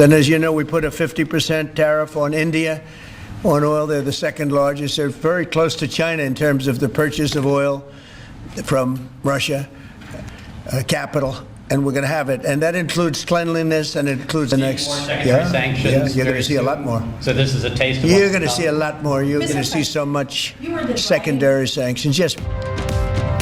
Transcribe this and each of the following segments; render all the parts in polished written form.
And as you know, we put a 50% tariff on India on oil. They're the second largest. They're very close to China in terms of the purchase of oil from Russia, capital, and we're going to have it. And that includes cleanliness, and it includes the next. Sanctions. Yeah, you're going to see a lot more. So this is a taste of You're going to see a lot more. You're going to see so much secondary sanctions. Yes.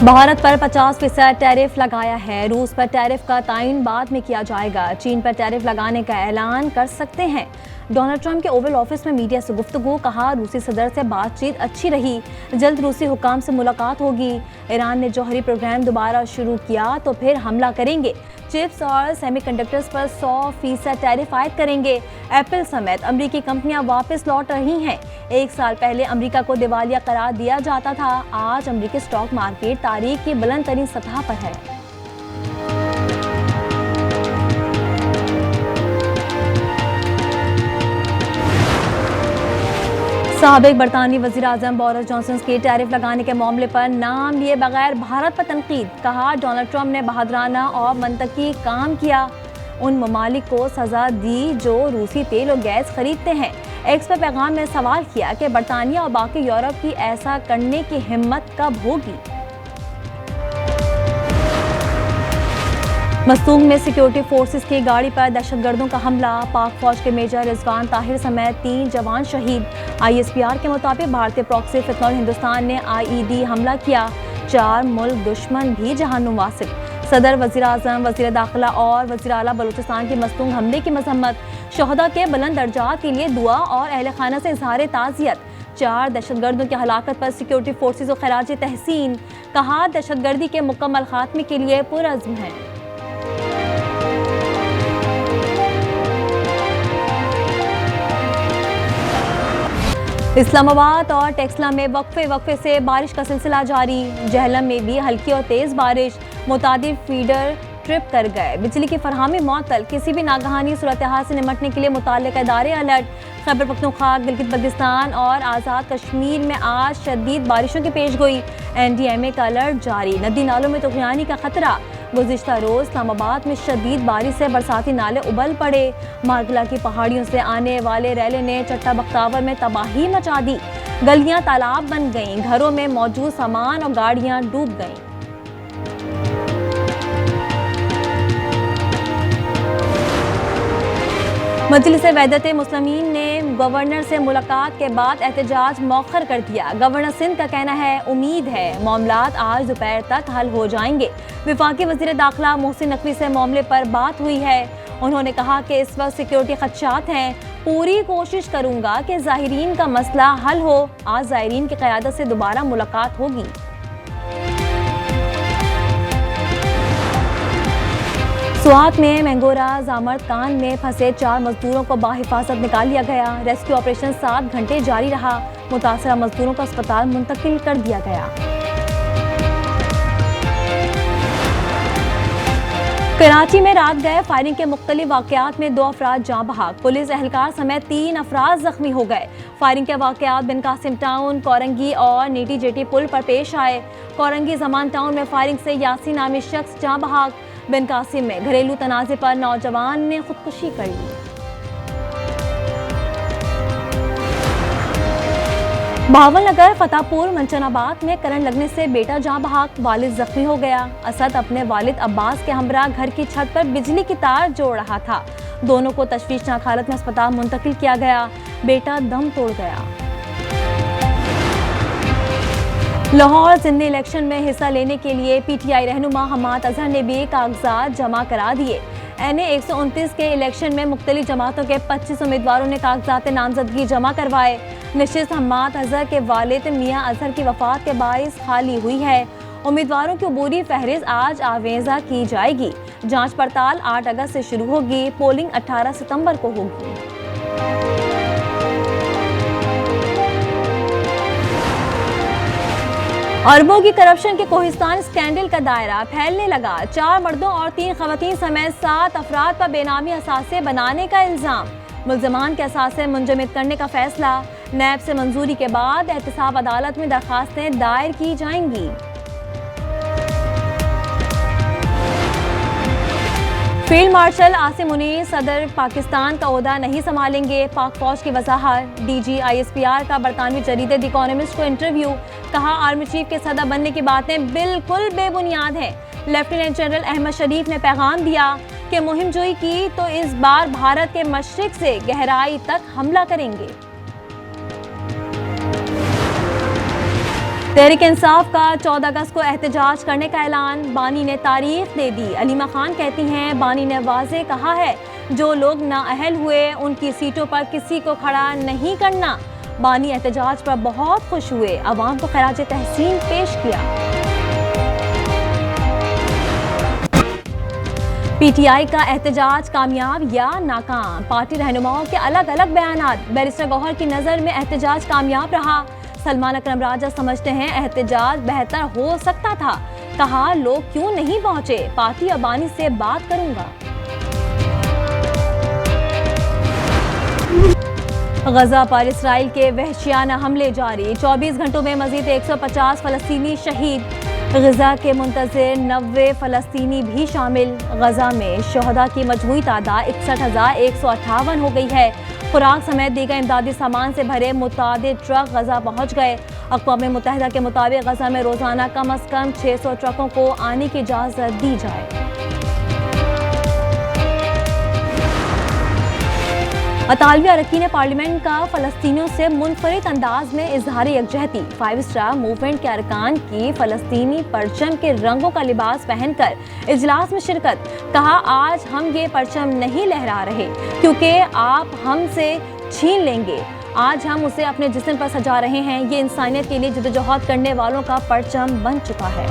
Bharat पर 50% tariff लगाया है। रूस पर tariff का तयन बाद में किया जाएगा। चीन पर टैरिफ लगाने का ऐलान कर सकते हैं। डोनाल्ड ट्रंप के ओवल ऑफिस में मीडिया से गुफ्तगू, कहा रूसी सदर से बातचीत अच्छी रही, जल्द रूसी हुकाम से मुलाकात होगी। ईरान ने जौहरी प्रोग्राम दोबारा शुरू किया तो फिर हमला करेंगे। चिप्स और सेमीकंडक्टर्स पर 100% टैरिफ आयद करेंगे। एप्पल समेत अमेरिकी कंपनियां वापस लौट रही हैं। 1 साल पहले अमेरिका को दिवालिया करार दिया जाता था। आज अमेरिकी स्टॉक मार्केट तारीख की बुलंद तरीन सतह पर है। साबिक बरतानवी वज़ीर आज़म बोरिस जॉनसन के टैरिफ लगाने के मामले पर नाम लिए बगैर भारत पर तनकीद, कहा डोनाल्ड ट्रंप ने बहादुराना और मंतकी काम किया, उन ममालिक को सज़ा दी जो रूसी तेल और गैस खरीदते हैं। एक्स पर पैगाम में सवाल किया कि बरतानिया और बाकी यूरोप की ऐसा करने की हिम्मत कब होगी। मस्तूंग में सिक्योरिटी फोर्सेस की गाड़ी पर दहशतगर्दों का हमला, पाक फौज के मेजर रिजवान ताहिर समेत 3 जवान शहीद। ISPR के मुताबिक भारतीय प्रॉक्सी फितनल हिंदुस्तान ने IED हमला किया, 4 मुल्क दुश्मन भी जहन्नुम वासिल। सदर, वज़ीर आज़म, वज़ीर दाखिला और वज़ीर आला बलूचिस्तान के मस्तूंग हमले की मजम्मत, शहदा के बुलंद दर्जात के लिए दुआ और अहल खाना से इजहार ताज़ियत। 4 दहशतगर्दों की हलाकत पर सिक्योरिटी फोर्सेस को खराज तहसीन, कहा दहशतगर्दी के मुकम्मल खात्मे के लिए पुरअज़्म है। इस्लामाबाद और टेक्सला में वक्फे से बारिश का सिलसिला जारी। जहलम में भी हल्की और तेज़ बारिश, मुतादिद फीडर ट्रिप कर गए। बिजली की फरहमी मुअत्तल, किसी भी नागहानी सूरत हाल से निमटने के लिए मुताल्लिक़ इदारे अलर्ट। खैबर पख्तूनख्वा, गिलगित बल्तिस्तान और आज़ाद कश्मीर में आज शदीद बारिशों की पेशगोई। NDMA का अलर्ट जारी, नदी नालों में तुग़यानी का खतरा। गुज़िश्ता रोज़ इस्लामाबाद में शदीद बारिश से बरसाती नाले उबल पड़े। मारगला की पहाड़ियों से आने वाले रैले ने चट्टा बख्तावर में तबाही मचा दी। गलियां तालाब बन गईं, घरों में मौजूद सामान और गाड़ियां डूब गईं। मजलिस वहदत मुस्लिमीन ने गवर्नर से मुलाकात के बाद एहतजाज मौखर कर दिया। गवर्नर सिंध का कहना है, उम्मीद है मामलात आज दोपहर तक हल हो जाएंगे। वफाकी वज़ीर दाखिला मोहसिन नकवी से मामले पर बात हुई है। उन्होंने कहा कि इस वक्त सिक्योरिटी खदशात हैं, पूरी कोशिश करूंगा कि ज़ाहिरीन का मसला हल हो। आज ज़ाहिरीन की क़यादत से दोबारा मुलाकात होगी। स्वात में मैंगोरा जामर्द कान में फंसे 4 मजदूरों को बाहिफाजत निकाल लिया गया। रेस्क्यू ऑपरेशन 7 घंटे जारी रहा। मुतासरा मजदूरों को अस्पताल मुंतकिल कर दिया गया। कराची में रात गए फायरिंग के मुख्तलिफ वाक़यात में 2 अफराद जाँ बहक, पुलिस एहलकार समेत 3 अफराद जख्मी हो गए। फायरिंग के वाक़यात बिन कासिम टाउन, कोरंगी और नीटी जेटी पुल पर पेश आए। कोरंगी जमान टाउन में फायरिंग से यासीन नामी शख्स जाँ बहक। बिन कासिम में घरेलू तनाज़े पर नौजवान ने खुदकुशी कर ली। भावलनगर, फतेहपुर, मंचनाबाद में करंट लगने से बेटा जाँ बहक, वालिद जख्मी हो गया। असद अपने वालिद अब्बास के हमरा घर की छत पर बिजली की तार जोड़ रहा था। दोनों को तशवीशनाक हालत में अस्पताल मुंतकिल किया गया। बेटा दम तोड़ गया। लाहौर ज़िमनी इलेक्शन में हिस्सा लेने के लिए PTI रहनुमा हमाद अजहर ने भी कागजात जमा करा दिए। NA 129 के इलेक्शन में मुख्तलिफ जमातों के 25 उम्मीदवारों ने कागजात नामजदगी जमा करवाए। नशिस्त हमाद अजहर के वालिद मियाँ अजहर की वफात के बाइस खाली हुई है। उम्मीदवारों की अबूरी फहरिस्त आज आवेजा की जाएगी। जांच पड़ताल 8 अगस्त से शुरू होगी। पोलिंग 18 सितंबर को होगी। अरबों की करप्शन के कोहिस्तान स्कैंडल का दायरा फैलने लगा। 4 मर्दों और 3 खवातीन समेत 7 अफराद पर बेनामी असासे बनाने का इल्जाम। मुल्ज़मान के असासे मुंजमद करने का फैसला। नैब से मंजूरी के बाद एहतसाब अदालत में दरखास्तें दायर की जाएंगी। फील्ड मार्शल आसिम मुनीर सदर पाकिस्तान का ओहदा नहीं संभालेंगे, पाक फौज की वजाहत। डीजी ISPR का बरतानवी जरीदे द इकोनॉमिस्ट को इंटरव्यू, कहा आर्मी चीफ के सदर बनने की बातें बिल्कुल बेबुनियाद हैं। लेफ्टिनेंट जनरल अहमद शरीफ ने पैगाम दिया कि मुहिम जोई की तो इस बार भारत के मशरिक से गहराई तक हमला करेंगे। तहरीक इंसाफ का 14 अगस्त को एहतजाज करने का ऐलान, बानी ने तारीख दे दी। अलीमा खान कहती हैं, बानी ने वाज़े कहा है जो लोग नाअहल हुए उनकी सीटों पर किसी को खड़ा नहीं करना। बानी एहतजाज पर बहुत खुश हुए, अवाम को खराज तहसीन पेश किया। PTI का एहतजाज कामयाब या नाकाम, पार्टी रहनुमाओं के अलग अलग बयानात। बैरिस्टर गौहर की नज़र में एहतजाज कामयाब रहा। सलमान अकरम राजा समझते हैं एहतजाज बेहतर हो सकता था, कहा लोग क्यों नहीं पहुंचे, पार्टी और बानी से बात करूंगा। गजा पर इसराइल के वहशियाना हमले जारी, 24 घंटों में मजीद 150 फलस्तीनी शहीद। गजा के मुंतज़िर 90 फलस्तीनी भी शामिल। गजा में शहदा की मजमूई तादाद 61,158 हो गई है। खुराक समेत दीगर इमदादी सामान से भरे मुतादिद ट्रक गजा पहुंच गए। अक़वाम मुत्तहिदा के मुताबिक गजा में रोजाना कम अज़ कम 600 ट्रकों को आने की इजाज़त दी जाए। अतालवी अरकान पार्लियामेंट का फ़लस्तीनियों से मुनफरिद अंदाज में इजहार यकजहती। 5 स्टार मूवमेंट के अरकान की फ़लस्तीनी परचम के रंगों का लिबास पहनकर इजलास में शिरकत, कहा आज हम ये परचम नहीं लहरा रहे क्योंकि आप हमसे छीन लेंगे, आज हम उसे अपने जिस्म पर सजा रहे हैं। ये इंसानियत के लिए जद्दोजहद करने वालों का परचम बन चुका है।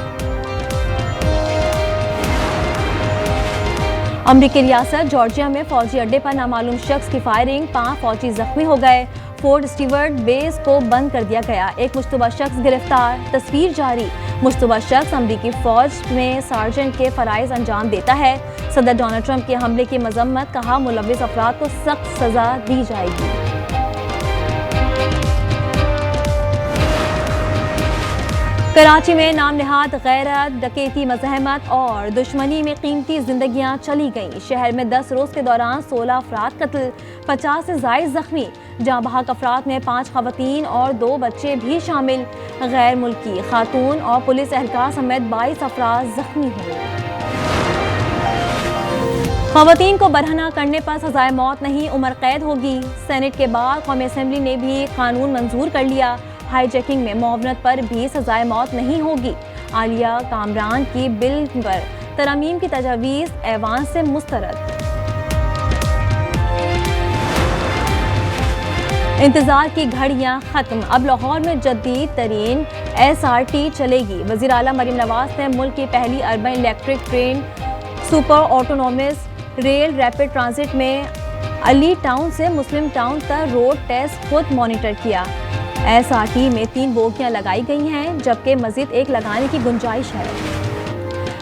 अमरीकी रियासत जॉर्जिया में फौजी अड्डे पर नामालूम शख्स की फायरिंग, 5 फौजी जख्मी हो गए। फोर्ट स्टीवर्ट बेस को बंद कर दिया गया, एक मुश्तबा शख्स गिरफ्तार। तस्वीर जारी, मुश्तबा शख्स अमरीकी फौज में सार्जेंट के फराइज अंजाम देता है। सदर डोनाल्ड ट्रंप के हमले की मजम्मत, कहा मुलविस अफराद को सख्त सजा दी जाएगी। कराची में नाम निहाद गैरत, डकैती, मज़ाहमत और दुश्मनी में कीमती जिंदगियां चली गईं। शहर में 10 रोज़ के दौरान 16 अफराद कत्ल, 50 से ज़ायद जख्मी। जाँ बहक अफराद में 5 ख़वातीन और 2 बच्चे भी शामिल। गैर मुल्की खातून और पुलिस एहलकार समेत 22 अफराद जख्मी हुए। ख़वातीन को बरहना करने पर सजाए मौत नहीं, उम्र कैद होगी। सेनेट के बाद कौमी असम्बली ने भी कानून मंजूर कर लिया, हाईजैकिंग में मुआवनत पर भी सजाए मौत नहीं होगी। आलिया कामरान की बिल पर तरमीम की तजवीज़ ऐवान से मुस्तरद। इंतजार की घड़ियां खत्म, अब लाहौर में जदीद तरीन SRT चलेगी। वज़ीर आला मरीम नवाज ने मुल्क की पहली urban electric train super autonomous rail rapid transit में अली टाउन से मुस्लिम टाउन तक रोड टेस्ट खुद मॉनिटर किया। SRT में 3 बोगियां लगाई गई हैं, जबकि मजीद 1 लगाने की गुंजाइश है।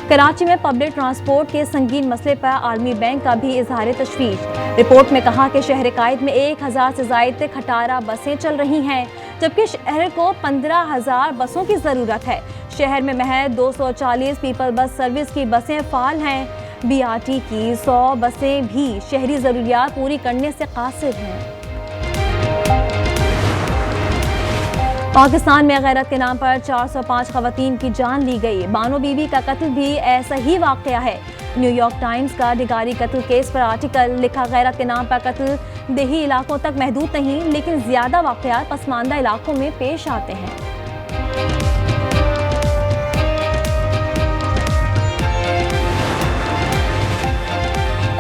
कराची में पब्लिक ट्रांसपोर्ट के संगीन मसले पर आलमी बैंक का भी इजहार तशवीश। रिपोर्ट में कहा कि शहर कायद में 1000 से ज़ायद खटारा बसें चल रही हैं, जबकि शहर को 15,000 बसों की ज़रूरत है। शहर में महज 240 पीपल बस सर्विस की बसें फ़ाल हैं। BRT की 100 बसें भी शहरी ज़रूरियात पूरी करने से कासिर हैं। पाकिस्तान में गैरत के नाम पर 405 खवातीन की जान ली गई। बानो बीबी का कत्ल भी ऐसा ही वाक़या है। न्यूयॉर्क टाइम्स का निगारी कत्ल केस पर आर्टिकल लिखा, गैरत के नाम पर कत्ल देही इलाकों तक महदूद नहीं, लेकिन ज़्यादा वाक़यात पसमानदा इलाकों में पेश आते हैं।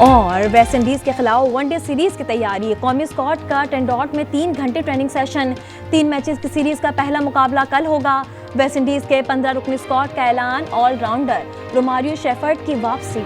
और वेस्ट इंडीज़ के खिलाफ वनडे सीरीज़ की तैयारी, कौमी स्क्वाड का टेंडोट में 3 घंटे ट्रेनिंग सेशन। 3 मैचेस की सीरीज़ का पहला मुकाबला कल होगा। वेस्ट इंडीज़ के 15 रुकनी स्क्वाड का ऐलान, ऑलराउंडर रोमारियो शेफर्ड की वापसी।